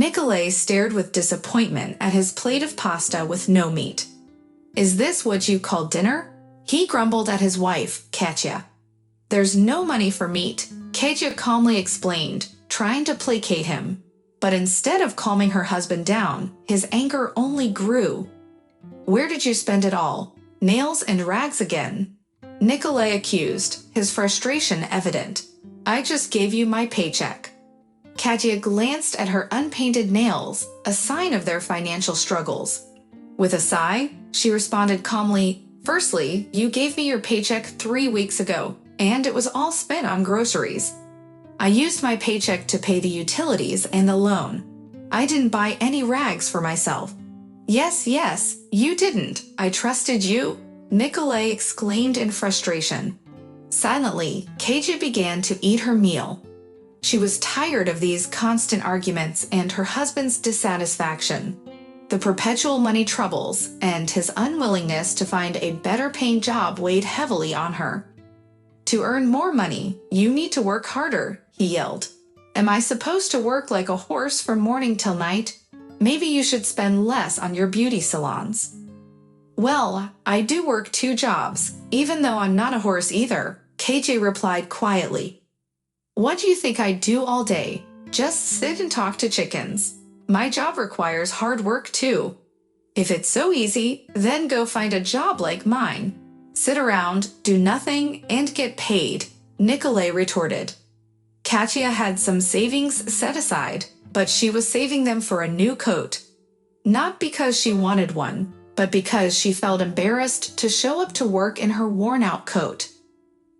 Nikolay stared with disappointment at his plate of pasta with no meat. "Is this what you call dinner?" he grumbled at his wife, Katya. "There's no money for meat," Katya calmly explained, trying to placate him. But instead of calming her husband down, his anger only grew. "Where did you spend it all? Nails and rags again?" Nikolay accused, his frustration evident. "I just gave you my paycheck." Katya glanced at her unpainted nails, a sign of their financial struggles. With a sigh, she responded calmly, "Firstly, you gave me your paycheck 3 weeks ago, and it was all spent on groceries. I used my paycheck to pay the utilities and the loan. I didn't buy any rags for myself." Yes, you didn't. I trusted you," Nikolay exclaimed in frustration. Silently, Katya began to eat her meal. She was tired of these constant arguments and her husband's dissatisfaction. The perpetual money troubles and his unwillingness to find a better-paying job weighed heavily on her. "To earn more money, you need to work harder," he yelled. "Am I supposed to work like a horse from morning till night? Maybe you should spend less on your beauty salons." "Well, I do work 2 jobs, even though I'm not a horse either," KJ replied quietly. "What do you think I do all day? Just sit and talk to chickens. My job requires hard work too. If it's so easy, then go find a job like mine. Sit around, do nothing, and get paid," Nikolay retorted. Katya had some savings set aside, but she was saving them for a new coat. Not because she wanted one, but because she felt embarrassed to show up to work in her worn-out coat.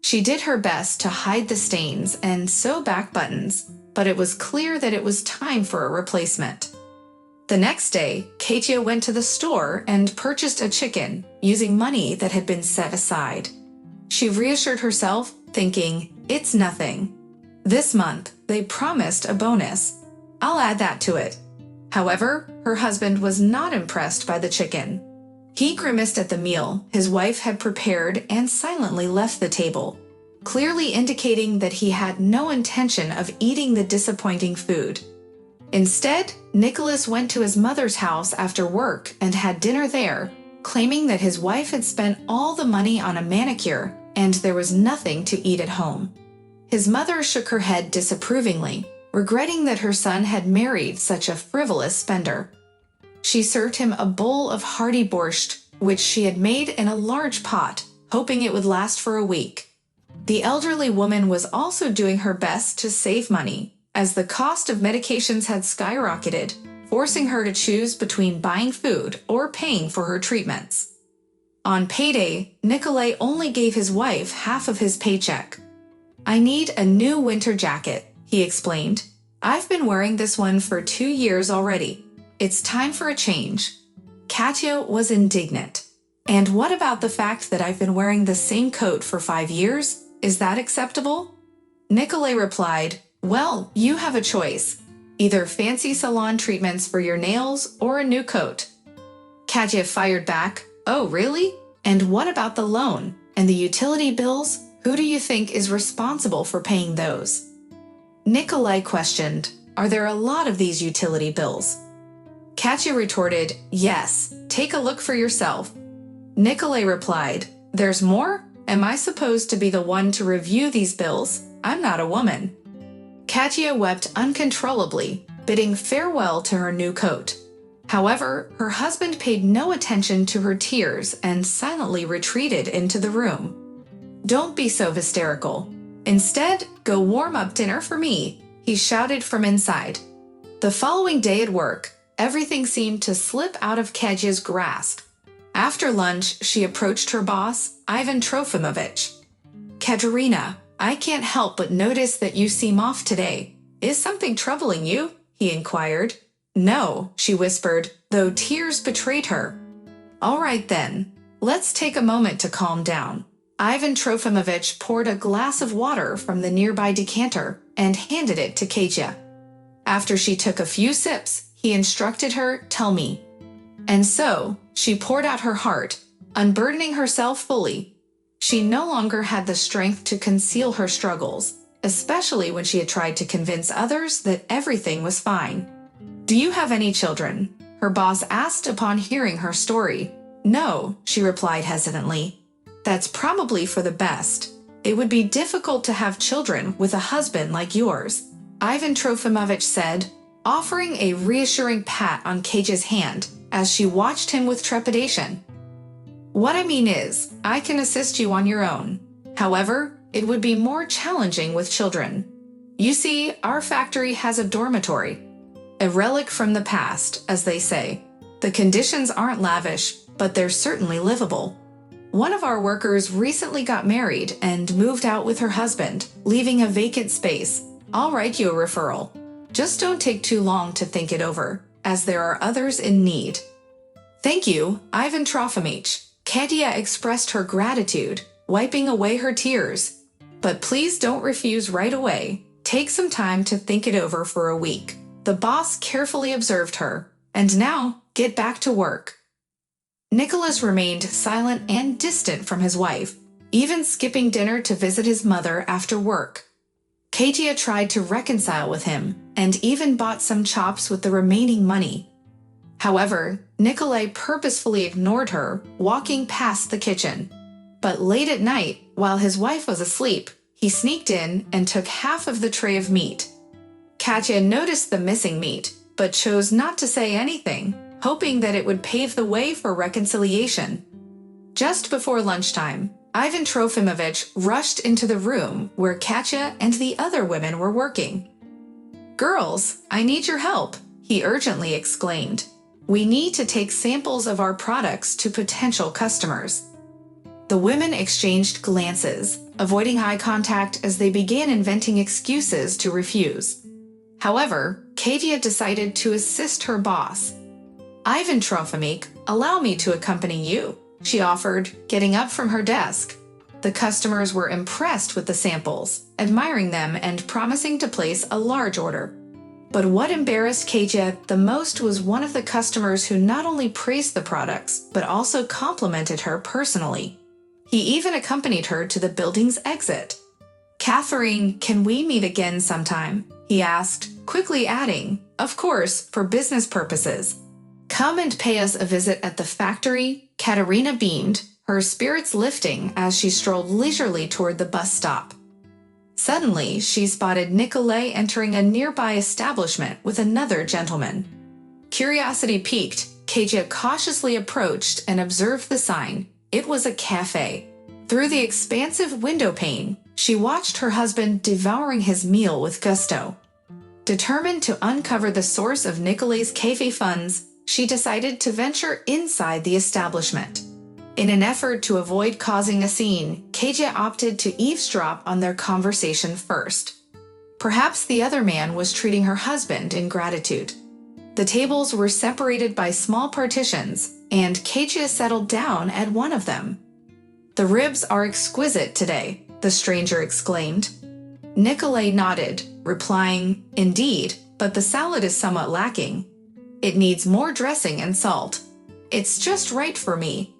She did her best to hide the stains and sew back buttons, but it was clear that it was time for a replacement. The next day, Katya went to the store and purchased a chicken using money that had been set aside. She reassured herself, thinking, "It's nothing. This month, they promised a bonus. I'll add that to it." However, her husband was not impressed by the chicken. He grimaced at the meal his wife had prepared and silently left the table, clearly indicating that he had no intention of eating the disappointing food. Instead, Nicholas went to his mother's house after work and had dinner there, claiming that his wife had spent all the money on a manicure and there was nothing to eat at home. His mother shook her head disapprovingly, regretting that her son had married such a frivolous spender. She served him a bowl of hearty borscht, which she had made in a large pot, hoping it would last for a week. The elderly woman was also doing her best to save money, as the cost of medications had skyrocketed, forcing her to choose between buying food or paying for her treatments. On payday, Nikolay only gave his wife half of his paycheck. "I need a new winter jacket," he explained. "I've been wearing this one for 2 years already. It's time for a change." Katya was indignant. "And what about the fact that I've been wearing the same coat for 5 years? Is that acceptable?" Nikolay replied, "Well, you have a choice. Either fancy salon treatments for your nails or a new coat." Katya fired back, "Oh, really? And what about the loan? And the utility bills? Who do you think is responsible for paying those?" Nikolay questioned, "Are there a lot of these utility bills?" Katya retorted, "Yes, take a look for yourself." Nikolay replied, "There's more? Am I supposed to be the one to review these bills? I'm not a woman." Katya wept uncontrollably, bidding farewell to her new coat. However, her husband paid no attention to her tears and silently retreated into the room. "Don't be so hysterical. Instead, go warm up dinner for me," he shouted from inside. The following day at work, everything seemed to slip out of Katya's grasp. After lunch, she approached her boss, Ivan Trofimovich. "Katerina, I can't help but notice that you seem off today. Is something troubling you?" he inquired. "No," she whispered, though tears betrayed her. "All right then, let's take a moment to calm down." Ivan Trofimovich poured a glass of water from the nearby decanter and handed it to Katya. After she took a few sips, he instructed her, "Tell me." And so, she poured out her heart, unburdening herself fully. She no longer had the strength to conceal her struggles, especially when she had tried to convince others that everything was fine. Do you have any children? Her boss asked upon hearing her story. No, she replied hesitantly. That's probably for the best. It would be difficult to have children with a husband like yours, Ivan Trofimovich said, offering a reassuring pat on Katya's hand as she watched him with trepidation. What I mean is, I can assist you on your own. However, it would be more challenging with children. You see, our factory has a dormitory. A relic from the past, as they say. The conditions aren't lavish, but they're certainly livable. One of our workers recently got married and moved out with her husband, leaving a vacant space. I'll write you a referral. Just don't take too long to think it over, as there are others in need. Thank you, Ivan Trofimych. Katya expressed her gratitude, wiping away her tears. But please don't refuse right away. Take some time to think it over for a week. The boss carefully observed her. And now, get back to work. Nicholas remained silent and distant from his wife, even skipping dinner to visit his mother after work. Katya tried to reconcile with him and even bought some chops with the remaining money. However, Nikolai purposefully ignored her, walking past the kitchen. But late at night, while his wife was asleep, he sneaked in and took half of the tray of meat. Katya noticed the missing meat, but chose not to say anything, hoping that it would pave the way for reconciliation. Just before lunchtime, Ivan Trofimovich rushed into the room where Katya and the other women were working. "Girls, I need your help," he urgently exclaimed. "We need to take samples of our products to potential customers." The women exchanged glances, avoiding eye contact as they began inventing excuses to refuse. However, Katya decided to assist her boss. "Ivan Trofimych, allow me to accompany you," she offered, getting up from her desk. The customers were impressed with the samples, admiring them and promising to place a large order. But what embarrassed Katya the most was one of the customers who not only praised the products, but also complimented her personally. He even accompanied her to the building's exit. "Catherine, can we meet again sometime?" he asked, quickly adding, "Of course, for business purposes. Come and pay us a visit at the factory." Katerina beamed, her spirits lifting as she strolled leisurely toward the bus stop. Suddenly, she spotted Nikolai entering a nearby establishment with another gentleman. Curiosity piqued, Katya cautiously approached and observed the sign. It was a cafe. Through the expansive window pane, she watched her husband devouring his meal with gusto. Determined to uncover the source of Nikolai's cafe funds, she decided to venture inside the establishment. In an effort to avoid causing a scene, Katya opted to eavesdrop on their conversation first. Perhaps the other man was treating her husband in gratitude. The tables were separated by small partitions, and Katya settled down at one of them. "The ribs are exquisite today," the stranger exclaimed. Nikolai nodded, replying, "Indeed, but the salad is somewhat lacking. It needs more dressing and salt. It's just right for me."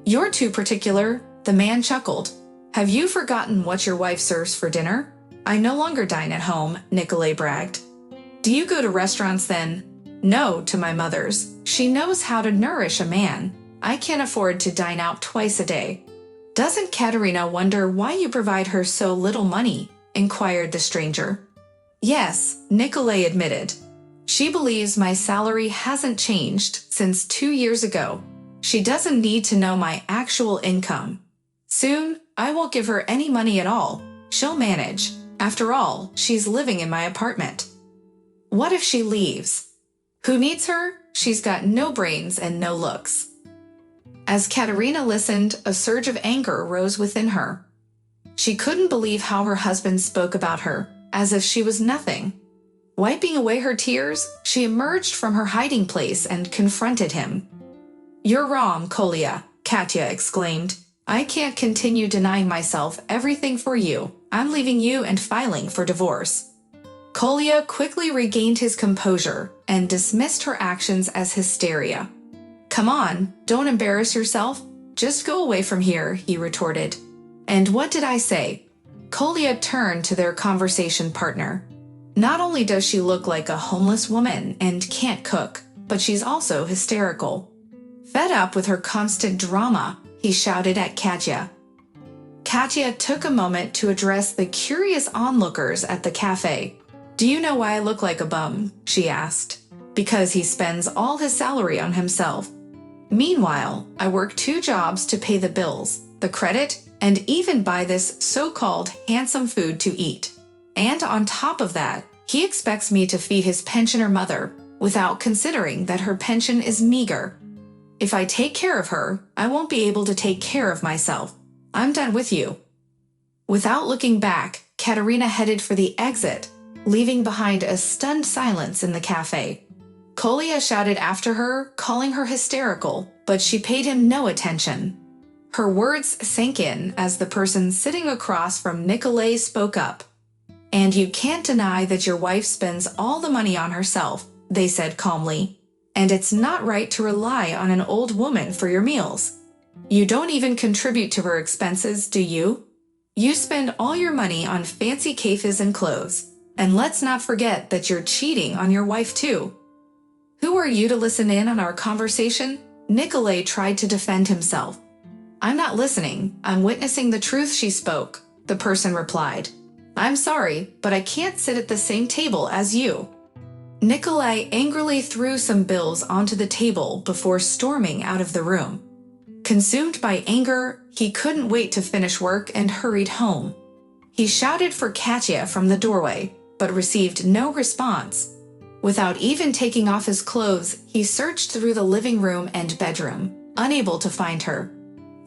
"You're too particular," the man chuckled. "Have you forgotten what your wife serves for dinner?" "I no longer dine at home," Nikolai bragged. "Do you go to restaurants then?" "No, to my mother's. She knows how to nourish a man. I can't afford to dine out twice a day." "Doesn't Katerina wonder why you provide her so little money?" inquired the stranger. "Yes," Nikolai admitted. "She believes my salary hasn't changed since 2 years ago. She doesn't need to know my actual income. Soon, I won't give her any money at all. She'll manage. After all, she's living in my apartment." "What if she leaves?" "Who needs her? She's got no brains and no looks." As Katerina listened, a surge of anger rose within her. She couldn't believe how her husband spoke about her, as if she was nothing. Wiping away her tears, she emerged from her hiding place and confronted him. "You're wrong, Kolya," Katya exclaimed. "I can't continue denying myself everything for you. I'm leaving you and filing for divorce." Kolya quickly regained his composure and dismissed her actions as hysteria. "Come on, don't embarrass yourself. Just go away from here," he retorted. "And what did I say?" Kolya turned to their conversation partner. Not only does she look like a homeless woman and can't cook, but she's also hysterical. Fed up with her constant drama, he shouted at Katya. Katya took a moment to address the curious onlookers at the cafe. "Do you know why I look like a bum?" she asked. "Because he spends all his salary on himself. Meanwhile, I work 2 jobs to pay the bills, the credit, and even buy this so-called handsome food to eat. And on top of that, he expects me to feed his pensioner mother without considering that her pension is meager. If I take care of her, I won't be able to take care of myself. I'm done with you." Without looking back, Katerina headed for the exit, leaving behind a stunned silence in the cafe. Kolya shouted after her, calling her hysterical, but she paid him no attention. Her words sank in as the person sitting across from Nikolay spoke up. "And you can't deny that your wife spends all the money on herself," they said calmly. "And it's not right to rely on an old woman for your meals. You don't even contribute to her expenses, do you? You spend all your money on fancy cafes and clothes. And let's not forget that you're cheating on your wife too." "Who are you to listen in on our conversation?" Nikolay tried to defend himself. "I'm not listening, I'm witnessing the truth," she spoke, the person replied. "I'm sorry, but I can't sit at the same table as you." Nikolay angrily threw some bills onto the table before storming out of the room. Consumed by anger, he couldn't wait to finish work and hurried home. He shouted for Katya from the doorway, but received no response. Without even taking off his clothes, he searched through the living room and bedroom, unable to find her.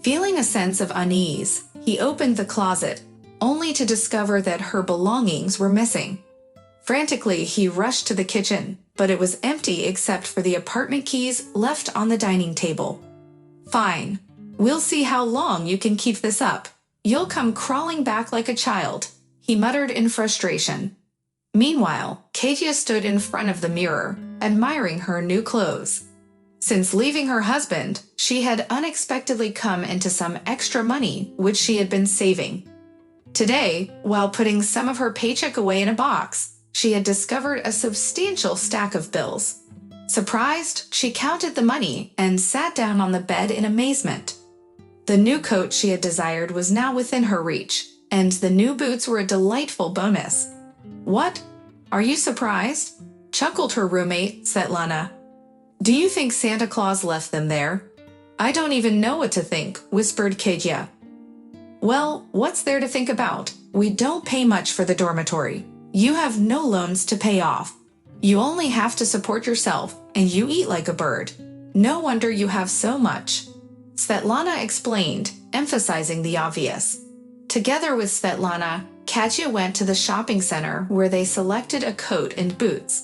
Feeling a sense of unease, he opened the closet, only to discover that her belongings were missing. Frantically, he rushed to the kitchen, but it was empty except for the apartment keys left on the dining table. "Fine. We'll see how long you can keep this up. You'll come crawling back like a child," he muttered in frustration. Meanwhile, Katya stood in front of the mirror, admiring her new clothes. Since leaving her husband, she had unexpectedly come into some extra money which she had been saving. Today, while putting some of her paycheck away in a box, she had discovered a substantial stack of bills. Surprised, she counted the money and sat down on the bed in amazement. The new coat she had desired was now within her reach, and the new boots were a delightful bonus. "What? Are you surprised?" chuckled her roommate, Svetlana. "Do you think Santa Claus left them there?" "I don't even know what to think," whispered Katya. "Well, what's there to think about? We don't pay much for the dormitory. You have no loans to pay off. You only have to support yourself, and you eat like a bird. No wonder you have so much," Svetlana explained, emphasizing the obvious. Together with Svetlana, Katya went to the shopping center where they selected a coat and boots.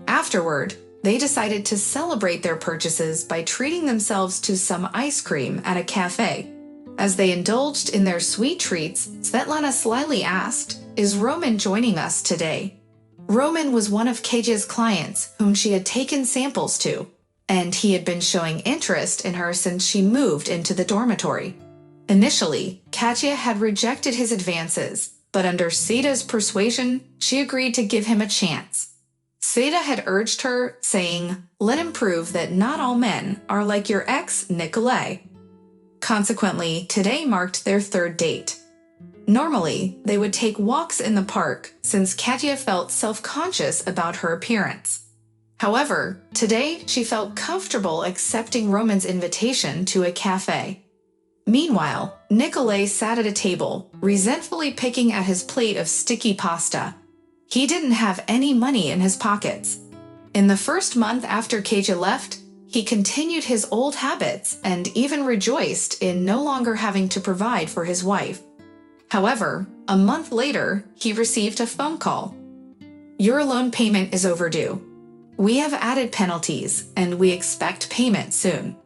Afterward, they decided to celebrate their purchases by treating themselves to some ice cream at a cafe. As they indulged in their sweet treats, Svetlana slyly asked, "Is Roman joining us today?" Roman was one of Katya's clients whom she had taken samples to, and he had been showing interest in her since she moved into the dormitory. Initially, Katya had rejected his advances, but under Sita's persuasion, she agreed to give him a chance. Sita had urged her, saying, "Let him prove that not all men are like your ex, Nikolay." Consequently, today marked their 3rd date. Normally, they would take walks in the park since Katya felt self-conscious about her appearance. However, today she felt comfortable accepting Roman's invitation to a cafe. Meanwhile, Nikolay sat at a table, resentfully picking at his plate of sticky pasta. He didn't have any money in his pockets. In the first month after Katya left, he continued his old habits and even rejoiced in no longer having to provide for his wife. However, a month later, he received a phone call. "Your loan payment is overdue. We have added penalties, and we expect payment soon."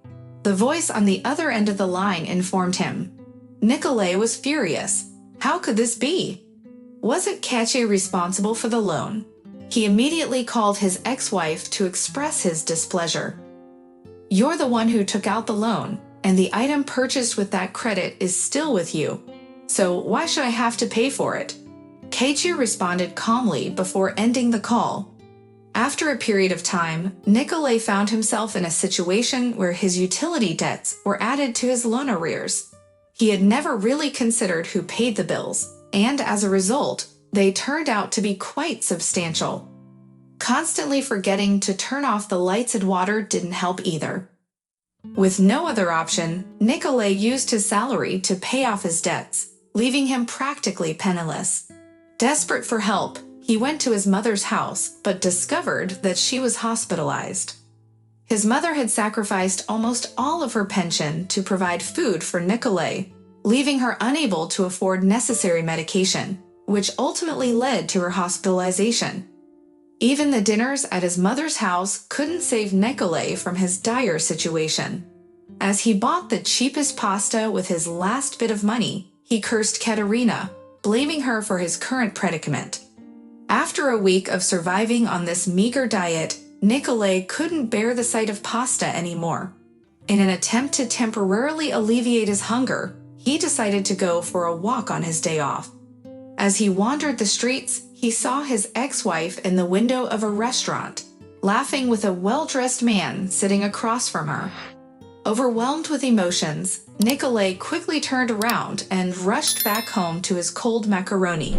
The voice on the other end of the line informed him. Nikolay was furious. How could this be? Wasn't Katya responsible for the loan? He immediately called his ex-wife to express his displeasure. "You're the one who took out the loan, and the item purchased with that credit is still with you. So why should I have to pay for it?" Katya responded calmly before ending the call. After a period of time, Nikolay found himself in a situation where his utility debts were added to his loan arrears. He had never really considered who paid the bills, and as a result, they turned out to be quite substantial. Constantly forgetting to turn off the lights and water didn't help either. With no other option, Nikolay used his salary to pay off his debts, leaving him practically penniless. Desperate for help, he went to his mother's house but discovered that she was hospitalized. His mother had sacrificed almost all of her pension to provide food for Nikolay, leaving her unable to afford necessary medication, which ultimately led to her hospitalization. Even the dinners at his mother's house couldn't save Nikolay from his dire situation. As he bought the cheapest pasta with his last bit of money, he cursed Katerina, blaming her for his current predicament. After a week of surviving on this meager diet, Nikolay couldn't bear the sight of pasta anymore. In an attempt to temporarily alleviate his hunger, he decided to go for a walk on his day off. As he wandered the streets, he saw his ex-wife in the window of a restaurant, laughing with a well-dressed man sitting across from her. Overwhelmed with emotions, Nikolay quickly turned around and rushed back home to his cold macaroni.